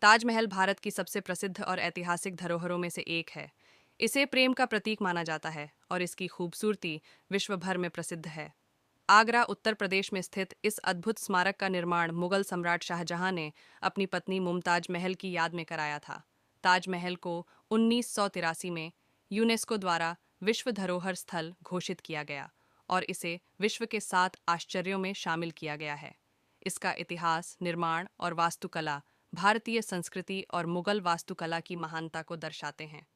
ताजमहल भारत की सबसे प्रसिद्ध और ऐतिहासिक धरोहरों में से एक है। इसे प्रेम का प्रतीक माना जाता है और इसकी खूबसूरती विश्व भर में प्रसिद्ध है। आगरा, उत्तर प्रदेश में स्थित इस अद्भुत स्मारक का निर्माण मुगल सम्राट शाहजहां ने अपनी पत्नी मुमताज महल की याद में कराया था। ताजमहल को 1983 में यूनेस्को द्वारा विश्व धरोहर स्थल घोषित किया गया और इसे विश्व के 7 आश्चर्यों में शामिल किया गया है। इसका इतिहास, निर्माण और वास्तुकला भारतीय संस्कृति और मुगल वास्तुकला की महानता को दर्शाते हैं।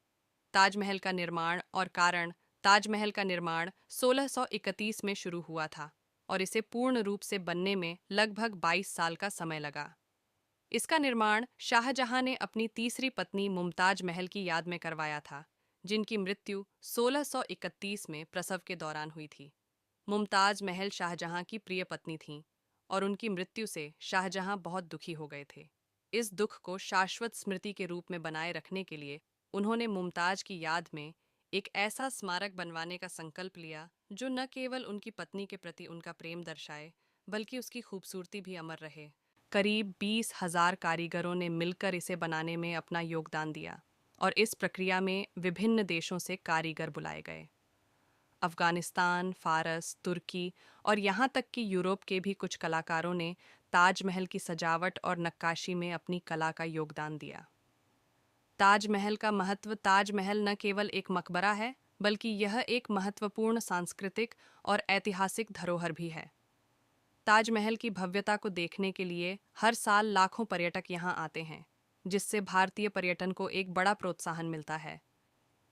ताजमहल का निर्माण और कारण ताजमहल का निर्माण 1631 में शुरू हुआ था और इसे पूर्ण रूप से बनने में लगभग 22 साल का समय लगा। इसका निर्माण शाहजहां ने अपनी तीसरी पत्नी मुमताज महल की याद में करवाया था, जिनकी मृत्यु 1631 में प्रसव के दौरान हुई थी। मुमताज महल शाहजहां की प्रिय पत्नी थीं और उनकी मृत्यु से शाहजहां बहुत दुखी हो गए थे। इस दुख को शाश्वत स्मृति के रूप में बनाए रखने के लिए उन्होंने मुमताज की याद में एक ऐसा स्मारक बनवाने का संकल्प लिया जो न केवल उनकी पत्नी के प्रति उनका प्रेम दर्शाए, बल्कि उसकी खूबसूरती भी अमर रहे। करीब 20,000 कारीगरों ने मिलकर इसे बनाने में अपना योगदान दिया और इस प्रक्रिया में विभिन्न देशों से कारीगर बुलाए गए। अफगानिस्तान, फारस, तुर्की और यहाँ तक कि यूरोप के भी कुछ कलाकारों ने ताजमहल की सजावट और नक्काशी में अपनी कला का योगदान दिया। ताजमहल का महत्व ताजमहल न केवल एक मकबरा है, बल्कि यह एक महत्वपूर्ण सांस्कृतिक और ऐतिहासिक धरोहर भी है। ताजमहल की भव्यता को देखने के लिए हर साल लाखों पर्यटक यहाँ आते हैं, जिससे भारतीय पर्यटन को एक बड़ा प्रोत्साहन मिलता है।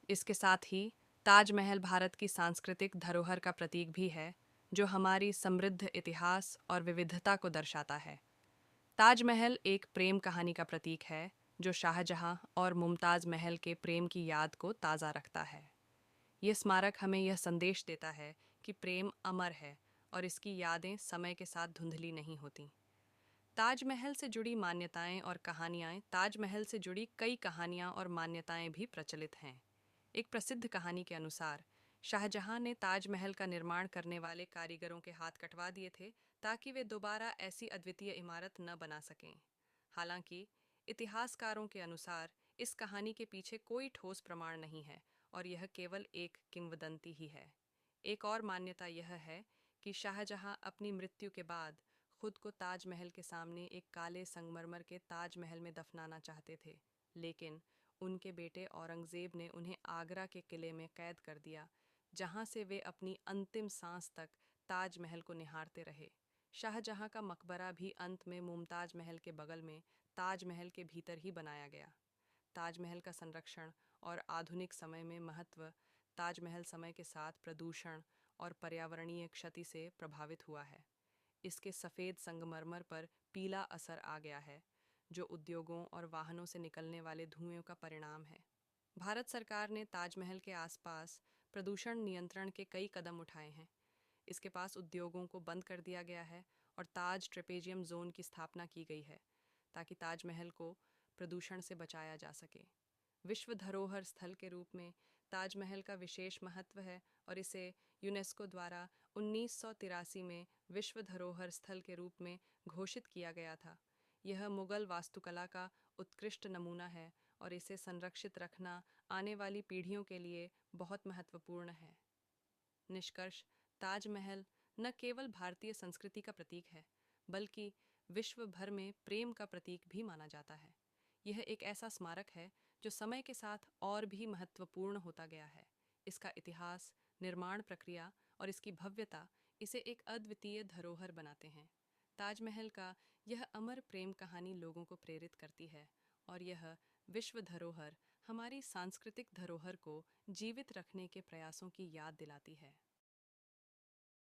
इसके साथ ही ताजमहल भारत की सांस्कृतिक धरोहर का प्रतीक भी है, जो हमारी समृद्ध इतिहास और विविधता को दर्शाता है। ताजमहल एक प्रेम कहानी का प्रतीक है, जो शाहजहां और मुमताज महल के प्रेम की याद को ताज़ा रखता है। ये स्मारक हमें यह संदेश देता है कि प्रेम अमर है और इसकी यादें समय के साथ धुंधली नहीं होती। ताजमहल से जुड़ी मान्यताएं और कहानियां ताजमहल से जुड़ी कई कहानियां और मान्यताएं भी प्रचलित हैं। एक प्रसिद्ध कहानी के अनुसार शाहजहां ने ताजमहल का निर्माण करने वाले कारीगरों के हाथ कटवा दिए थे ताकि वे दोबारा ऐसी अद्वितीय इमारत न बना सकें। हालांकि इतिहासकारों के अनुसार इस कहानी के पीछे कोई ठोस प्रमाण नहीं है और यह केवल एक किंवदंती ही है। एक और मान्यता यह है कि शाहजहां अपनी मृत्यु के बाद खुद को ताजमहल के सामने एक काले संगमरमर के ताजमहल में दफनाना चाहते थे, लेकिन उनके बेटे औरंगजेब ने उन्हें आगरा के किले में कैद कर दिया, जहां से वे अपनी अंतिम सांस तक ताजमहल को निहारते रहे। शाहजहां का मकबरा भी अंत में मुमताज महल के बगल में ताजमहल के भीतर ही बनाया गया। ताजमहल का संरक्षण और आधुनिक समय में महत्व ताजमहल समय के साथ प्रदूषण और पर्यावरणीय क्षति से प्रभावित हुआ है। इसके सफ़ेद संगमरमर पर पीला असर आ गया है, जो उद्योगों और वाहनों से निकलने वाले धुएं का परिणाम है। भारत सरकार ने ताजमहल के आसपास प्रदूषण नियंत्रण के कई कदम उठाए हैं। इसके पास उद्योगों को बंद कर दिया गया है और ताज ट्रेपेजियम जोन की स्थापना की गई है, ताकि ताजमहल को प्रदूषण से बचाया जा सके। विश्व धरोहर स्थल के रूप में ताजमहल का विशेष महत्व है और इसे यूनेस्को द्वारा 1983 में विश्व धरोहर स्थल के रूप में घोषित किया गया था। यह मुगल वास्तुकला का उत्कृष्ट नमूना है और इसे संरक्षित रखना आने वाली पीढ़ियों के लिए बहुत महत्वपूर्ण है। निष्कर्ष, ताजमहल न केवल भारतीय संस्कृति का प्रतीक है, बल्कि विश्व भर में प्रेम का प्रतीक भी माना जाता है। यह एक ऐसा स्मारक है जो समय के साथ और भी महत्वपूर्ण होता गया है। इसका इतिहास, निर्माण प्रक्रिया और इसकी भव्यता इसे एक अद्वितीय धरोहर बनाते हैं। ताजमहल का यह अमर प्रेम कहानी लोगों को प्रेरित करती है और यह विश्व धरोहर हमारी सांस्कृतिक धरोहर को जीवित रखने के प्रयासों की याद दिलाती है।